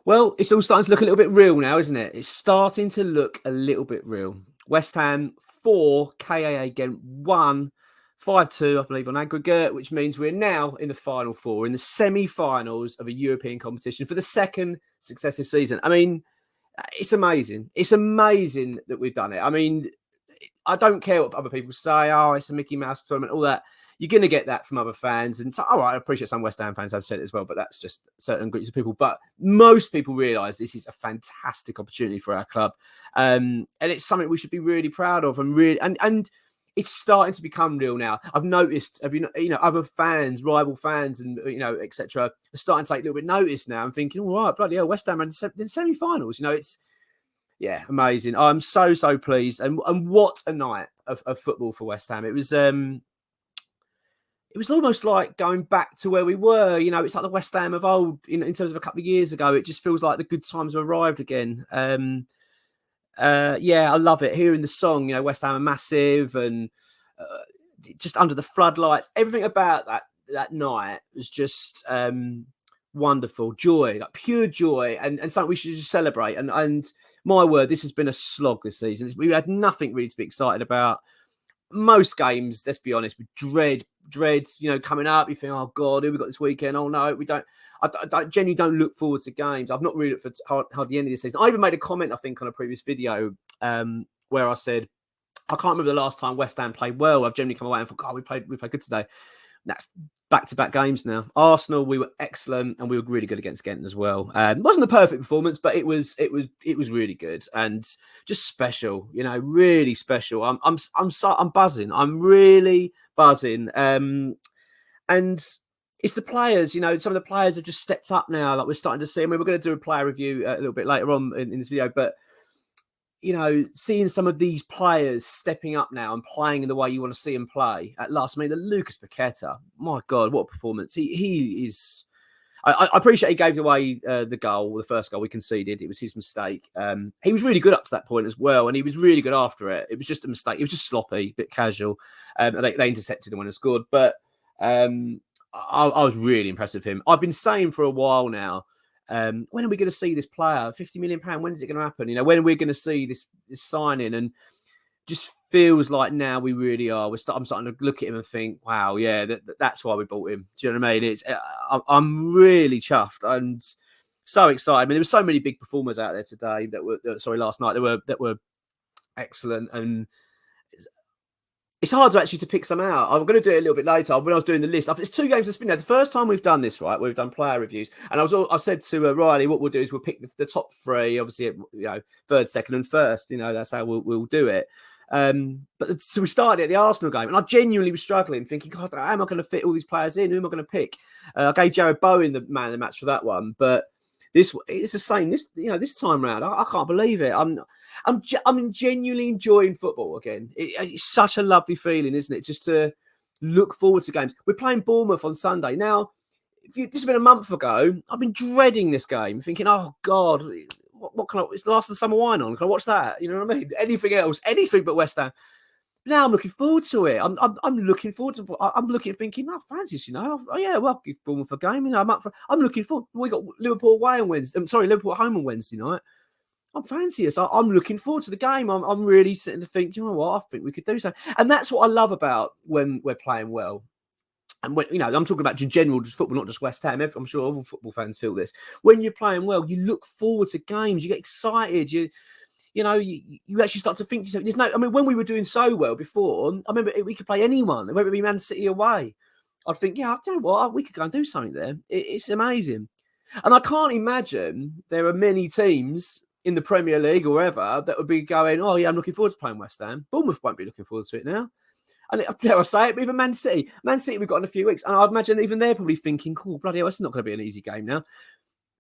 Well, it's all starting to look a little bit real now, isn't it? It's starting to look a little bit real. West Ham 4, KAA Gent 1, 5-2, I believe, on aggregate, which means we're now in the final four, in the semi-finals of a European competition for the second successive season. I mean, it's amazing. It's amazing that we've done it. I mean, I don't care what other people say. Oh, it's a Mickey Mouse tournament, all that. You're going to get that from other fans. And so, all right, I appreciate some West Ham fans have said it as well, but that's just certain groups of people. But most people realise this is a fantastic opportunity for our club. And it's something we should be really proud of and it's starting to become real now. I've noticed, other fans, rival fans, and etc. are starting to take a little bit notice now. I'm thinking, all right, bloody hell, West Ham are in the semi-finals. It's amazing. I'm so pleased, and what a night of football for West Ham. It was almost like going back to where we were. It's like the West Ham of old in terms of a couple of years ago. It just feels like the good times have arrived again. I love it. Hearing the song, West Ham are massive and just under the floodlights. Everything about that night was just wonderful. Joy, like pure joy, and something we should just celebrate. And my word, this has been a slog this season. We had nothing really to be excited about. Most games, let's be honest, we dread, coming up. You think, oh God, who we got this weekend? Oh no, we don't. I genuinely don't look forward to games. I've not really looked for hardly any of this season. I even made a comment, I think, on a previous video where I said, I can't remember the last time West Ham played well. I've generally come away and thought, God, we played good today. That's back-to-back games now. Arsenal, we were excellent, and we were really good against Gent as well. It wasn't a perfect performance, but it was really good and just special. Really special. I'm buzzing. I'm really buzzing. And it's the players. Some of the players have just stepped up now. Like we're starting to see. I mean, we're going to do a player review a little bit later on in this video, but seeing some of these players stepping up now and playing in the way you want to see them play at last. I mean, the Lucas Paqueta, my God, what a performance. He is... I appreciate he gave away the first goal we conceded. It was his mistake. He was really good up to that point as well, and he was really good after it. It was just a mistake. It was just sloppy, a bit casual. They intercepted him when they scored, but I was really impressed with him. I've been saying for a while now, when are we going to see this player? £50 million, when is it going to happen? When are we going to see this signing? And just feels like now we really are. I'm starting to look at him and think, wow, yeah, that's why we bought him. Do you know what I mean? I'm really chuffed and so excited. I mean, there were so many big performers out there today last night that were excellent, and it's hard to pick some out. I'm going to do it a little bit later. When I was doing the list, it's 2 games that's been there. The first time we've done this, right? We've done player reviews, and I've said to Riley, what we'll do is we'll pick the top 3, obviously, third, second, and first. That's how we'll do it. But so we started at the Arsenal game, and I genuinely was struggling, thinking, God, how am I going to fit all these players in? Who am I going to pick? I gave Jared Bowen the man of the match for that one, but it's the same. This time round, I can't believe it. I'm genuinely enjoying football again. It's such a lovely feeling, isn't it? Just to look forward to games. We're playing Bournemouth on Sunday. Now, this has been a month ago. I've been dreading this game, thinking, oh, God, what can I... It's the last of the summer wine on. Can I watch that? You know what I mean? Anything else, anything but West Ham. Now I'm looking forward to it. I'm looking forward to... I'm looking thinking, I fancy this, Oh, yeah, well, I'll give Bournemouth a game. I'm looking forward... We got Liverpool away on Wednesday. Liverpool at home on Wednesday night. I'm fancy this. I'm looking forward to the game. I'm really sitting to think, you know what? I think we could do so. And that's what I love about when we're playing well. And when, I'm talking about general football, not just West Ham. I'm sure all football fans feel this. When you're playing well, you look forward to games. You get excited. You actually start to think to yourself, when we were doing so well before, I remember we could play anyone. Whether it be Man City away, I'd think, yeah, you know what? We could go and do something there. It's amazing. And I can't imagine there are many teams in the Premier League or wherever that would be going, oh, yeah, I'm looking forward to playing West Ham. Bournemouth won't be looking forward to it now. And dare I say it, even Man City. Man City we've got in a few weeks. And I'd imagine even they're probably thinking, cool, bloody hell, it's not going to be an easy game now.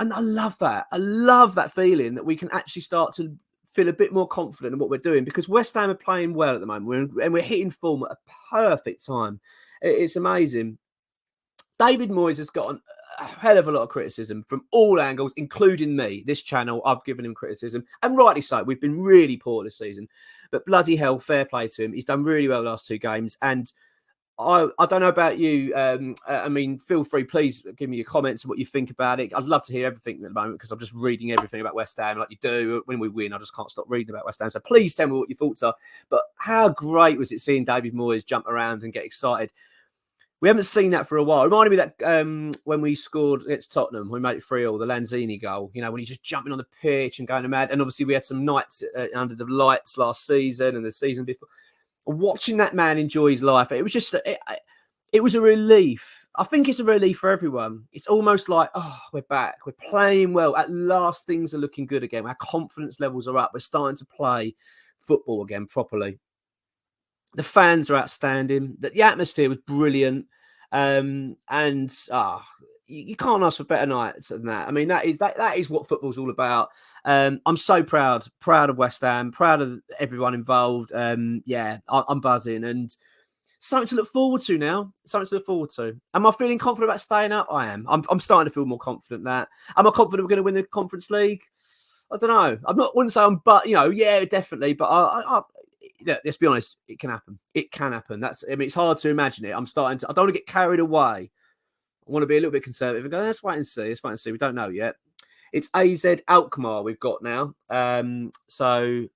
And I love that. I love that feeling that we can actually start to feel a bit more confident in what we're doing, because West Ham are playing well at the moment. And we're hitting form at a perfect time. It's amazing. David Moyes has gotten a hell of a lot of criticism from all angles, including me. This channel, I've given him criticism, and rightly so. We've been really poor this season, but bloody hell, fair play to him. He's done really well the last 2 games, and I don't know about you. I mean, feel free, please give me your comments and what you think about it. I'd love to hear everything at the moment because I'm just reading everything about West Ham like you do. When we win, I just can't stop reading about West Ham. So please tell me what your thoughts are. But how great was it seeing David Moyes jump around and get excited? We haven't seen that for a while. It reminded me that when we scored against Tottenham, we made it 3-3, the Lanzini goal, when he's just jumping on the pitch and going mad. And obviously we had some nights under the lights last season and the season before. Watching that man enjoy his life, it was just, it was a relief. I think it's a relief for everyone. It's almost like, oh, we're back. We're playing well. At last, things are looking good again. Our confidence levels are up. We're starting to play football again properly. The fans are outstanding. The atmosphere was brilliant. You can't ask for better nights than that. I mean, that is what football's all about. I'm so proud of West Ham, proud of everyone involved. I'm buzzing and something to look forward to now. Am I feeling confident about staying up? I am. I'm starting to feel more confident that. Am I confident we're going to win the Conference League? I don't know. Wouldn't say yeah, definitely. But let's be honest, it can happen. It's hard to imagine it. I don't want to get carried away. I want to be a little bit conservative and go, let's wait and see. We don't know yet. It's AZ Alkmaar we've got now. So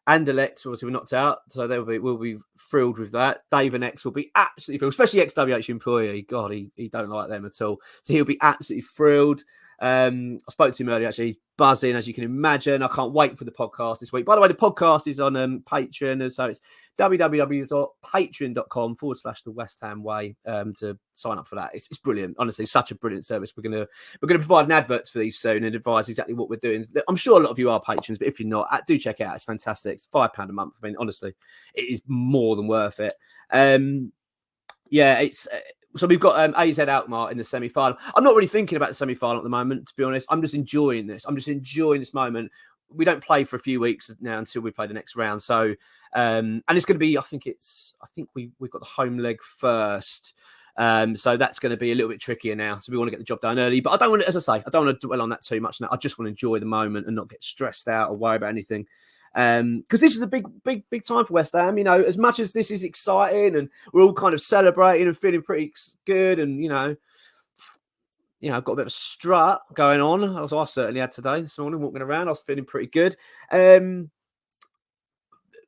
Anderlecht, obviously, we're knocked out. So we'll be thrilled with that. Dave and X will be absolutely thrilled, especially ex-WH employee. God, he don't like them at all. So he'll be absolutely thrilled. I spoke to him earlier, actually. He's buzzing, as you can imagine. I can't wait for the podcast this week. By the way, the podcast is on Patreon. So it's www.patreon.com/the West Ham Way to sign up for that. It's brilliant. Honestly, such a brilliant service. We're gonna provide an advert for these soon and advise exactly what we're doing. I'm sure a lot of you are patrons, but if you're not, do check it out. It's fantastic. It's £5 a month. I mean, honestly, it is more than worth it. So we've got AZ Alkmaar in the semi-final. I'm not really thinking about the semi-final at the moment, to be honest. I'm just enjoying this. I'm just enjoying this moment. We don't play for a few weeks now until we play the next round. So, and it's going to be, I think we've got the home leg first. So that's going to be a little bit trickier now. So we want to get the job done early. But I don't want to, as I say, I don't want to dwell on that too much now. I just want to enjoy the moment and not get stressed out or worry about anything. Because this is a big time for West Ham. As much as this is exciting and we're all kind of celebrating and feeling pretty good, and I've got a bit of a strut going on. I certainly had today this morning walking around. I was feeling pretty good.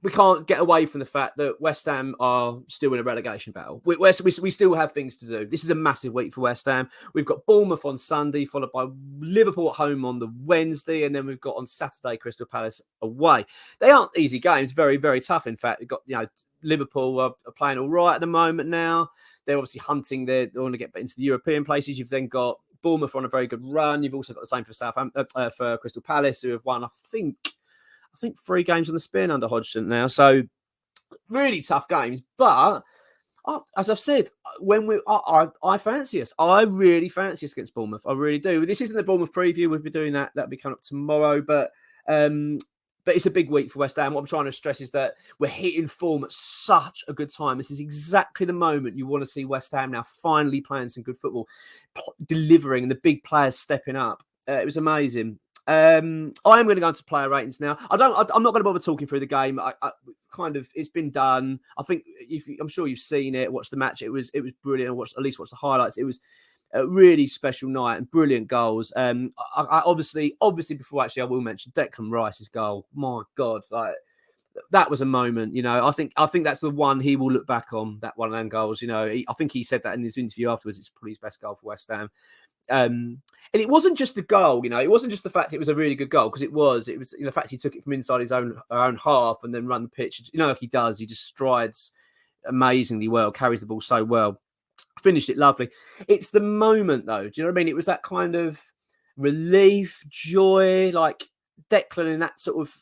We can't get away from the fact that West Ham are still in a relegation battle. We still have things to do. This is a massive week for West Ham. We've got Bournemouth on Sunday, followed by Liverpool at home on the Wednesday, and then we've got on Saturday Crystal Palace away. They aren't easy games, very, very tough. In fact, we've got Liverpool are playing all right at the moment now. They're obviously hunting. They want to get into the European places. You've then got Bournemouth on a very good run. You've also got the same for Crystal Palace, who have won, I think 3 games on the spin under Hodgson now. So really tough games. But as I've said, I fancy us. I really fancy us against Bournemouth. I really do. This isn't the Bournemouth preview. We'll be doing that. That'll be coming up tomorrow. But it's a big week for West Ham. What I'm trying to stress is that we're hitting form at such a good time. This is exactly the moment you want to see West Ham now finally playing some good football, delivering, and the big players stepping up. It was amazing. I am going to go into player ratings now. I'm not going to bother talking through the game. It's been done. I think I'm sure you've seen it, watched the match. It was brilliant. Watched the highlights. It was a really special night and brilliant goals. I obviously before I will mention Declan Rice's goal. My God, that was a moment. I think that's the one he will look back on. That one of them goals. I think he said that in his interview afterwards. It's probably his best goal for West Ham. And it wasn't just the goal, it wasn't just the fact it was a really good goal, because it was the fact he took it from inside his own half and then run the pitch. Like he does, he just strides amazingly well, carries the ball so well, finished it lovely. It's the moment though. Do you know what I mean? It was that kind of relief, joy, like Declan in that sort of,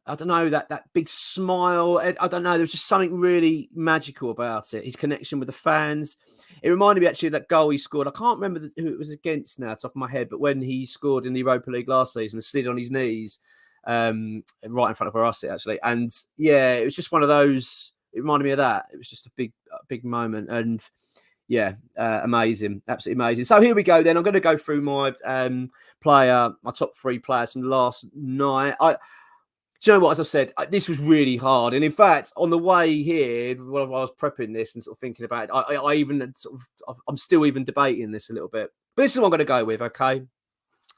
I don't know, that big smile. I don't know. There was just something really magical about it. His connection with the fans. It reminded me actually of that goal he scored. I can't remember who it was against now, top of my head, but when he scored in the Europa League last season, slid on his knees right in front of where I sit, actually. And yeah, it was just one of those. It reminded me of that. It was just a big moment. And yeah, amazing. Absolutely amazing. So here we go then. I'm going to go through my top 3 players from last night. Do you know what? As I've said, this was really hard. And in fact, on the way here, while I was prepping this and sort of thinking about it, I even I'm still even debating this a little bit. But this is what I'm going to go with, okay?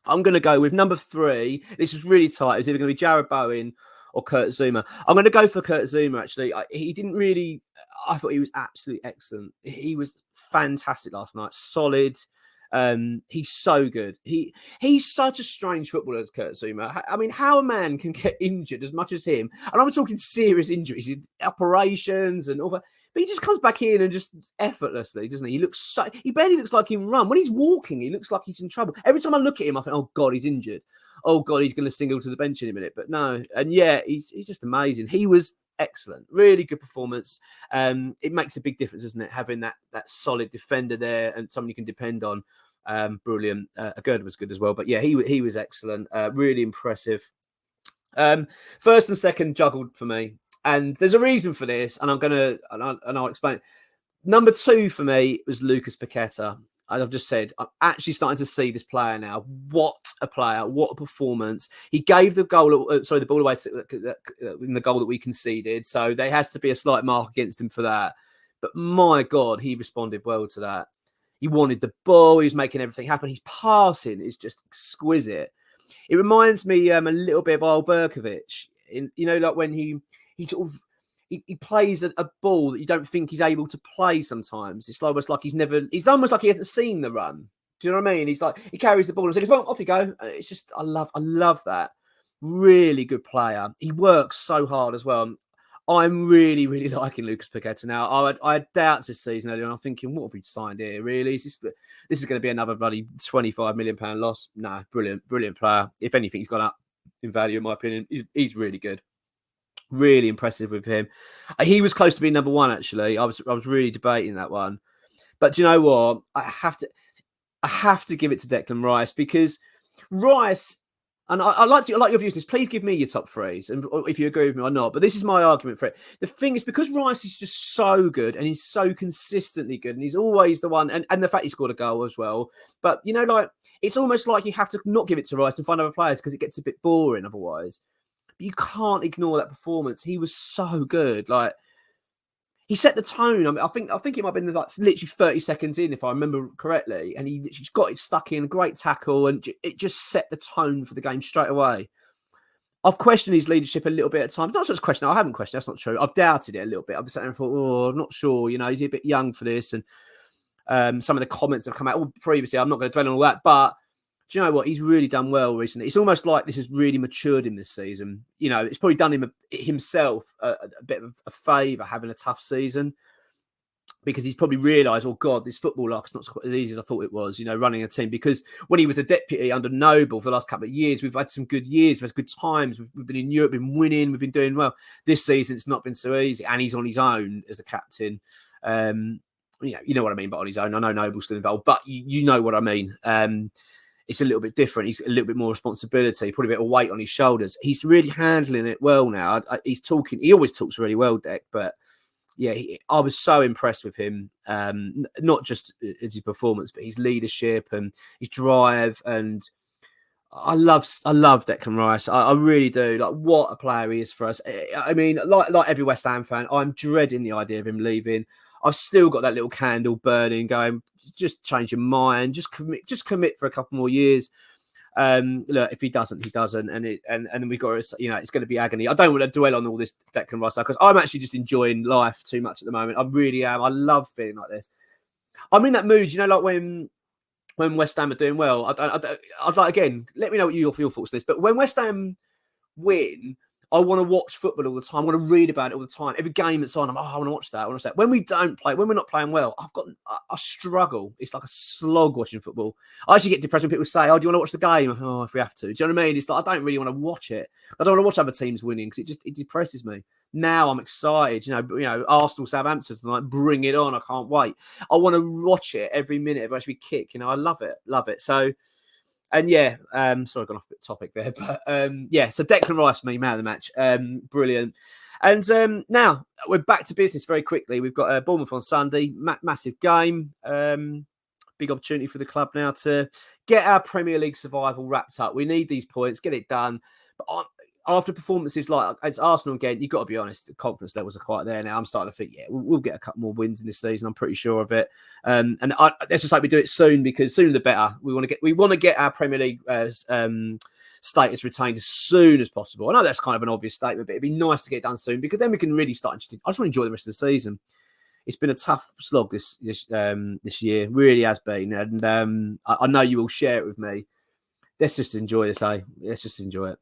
I'm going to go with number 3. This was really tight. It's either going to be Jared Bowen or Kurt Zuma. I'm going to go for Kurt Zuma, actually. He didn't really... I thought he was absolutely excellent. He was fantastic last night. Solid. He's so good. He's such a strange footballer, Kurt Zuma. I mean, how a man can get injured as much as him, and I'm talking serious injuries, operations and all that, but he just comes back in and just effortlessly, doesn't he? He barely looks like he can run. When he's walking, he looks like he's in trouble. Every time I look at him, I think, oh God, he's injured. Oh God, he's going to single to the bench in a minute. But no, and yeah, he's just amazing. He was excellent, really good performance. It makes a big difference, doesn't it, having that solid defender there and someone you can depend on. Brilliant. Agurda was good as well, but yeah, he was excellent. Really impressive. First and second juggled for me, and there's a reason for this, and I'll explain it. Number 2 for me was Lucas Paqueta. As I've just said, I'm actually starting to see this player now. What a player! What a performance! He gave the ball away in the goal that we conceded. So there has to be a slight mark against him for that. But my God, he responded well to that. He wanted the ball. He was making everything happen. His passing is just exquisite. It reminds me a little bit of Al Berkovic. Like when he sort of he plays a ball that you don't think he's able to play sometimes. It's almost like he's almost like he hasn't seen the run. Do you know what I mean? He's like, he carries the ball and says, well, off you go. It's just, I love that. Really good player. He works so hard as well. I'm really, really liking Lucas Paqueta now. I had doubts this season earlier, and I'm thinking, what have we signed here, really? This is going to be another bloody £25 million loss. No, brilliant player. If anything, he's gone up in value, in my opinion. He's really good. Really impressive with him. He was close to being number 1, actually. I was really debating that one. But do you know what? I have to give it to Declan Rice, because Rice, and I like your views on this. Please give me your top 3s, and if you agree with me or not. But this is my argument for it. The thing is, because Rice is just so good, and he's so consistently good, and he's always the one, and the fact he scored a goal as well. But, it's almost like you have to not give it to Rice and find other players, because it gets a bit boring otherwise. You can't ignore that performance. He was so good. Like, he set the tone. I mean, I think it might have been literally 30 seconds in, if I remember correctly, and he literally got it stuck in, a great tackle, and it just set the tone for the game straight away. I've questioned his leadership a little bit at times. Not so much question. I haven't questioned. That's not true. I've doubted it a little bit. I've been sitting there and thought, I'm not sure. Is he a bit young for this? And some of the comments have come out previously. I'm not going to dwell on all that, but do you know what? He's really done well recently. It's almost like this has really matured him this season. It's probably done him himself a bit of a favour having a tough season, because he's probably realised, oh God, this football life's not quite as easy as I thought it was, running a team. Because when he was a deputy under Noble for the last couple of years, we've had some good years, we've had good times. We've been in Europe, been winning, we've been doing well. This season, it's not been so easy, and he's on his own as a captain. You know what I mean, but on his own. I know Noble's still involved, but you know what I mean. It's a little bit different. He's a little bit more responsibility, probably a bit of weight on his shoulders. He's really handling it well now. He's talking. He always talks really well, Deck. But yeah, I was so impressed with him. Not just his performance, but his leadership and his drive. And I love Declan Rice. I really do. Like, what a player he is for us. I mean, like every West Ham fan, I'm dreading the idea of him leaving. I've still got that little candle burning, going, just change your mind, just commit for a couple more years. Look, if he doesn't, he doesn't, and we've got, it's going to be agony. I don't want to dwell on all this Declan Rice because I'm actually just enjoying life too much at the moment. I really am. I love feeling like this. I'm in that mood, like when West Ham are doing well. I'd like, again, let me know what your thoughts on this. But when West Ham win, I want to watch football all the time. I want to read about it all the time. Every game that's on, I want to watch that. I want to say, when we don't play, when we're not playing well, I struggle. It's like a slog watching football. I actually get depressed when people say, "Oh, do you want to watch the game?" Oh, if we have to. Do you know what I mean? It's like, I don't really want to watch it. I don't want to watch other teams winning because it depresses me. Now I'm excited. Arsenal, Southampton tonight, bring it on. I can't wait. I want to watch it every minute of every kick. I love it. So. And yeah, sorry, I got off a bit topic there, but so Declan Rice for me, man of the match, brilliant. And now we're back to business very quickly. We've got Bournemouth on Sunday, massive game, big opportunity for the club now to get our Premier League survival wrapped up. We need these points, get it done. But after performances like it's Arsenal again, you've got to be honest, the confidence levels are quite there now. I'm starting to think, yeah, we'll get a couple more wins in this season. I'm pretty sure of it. Let's just hope we do it soon, because sooner the better. We want to get our Premier League status retained as soon as possible. I know that's kind of an obvious statement, but it'd be nice to get it done soon, because then we can really start. I just want to enjoy the rest of the season. It's been a tough slog this year, really has been, and I know you will share it with me. Let's just enjoy this, eh? Let's just enjoy it.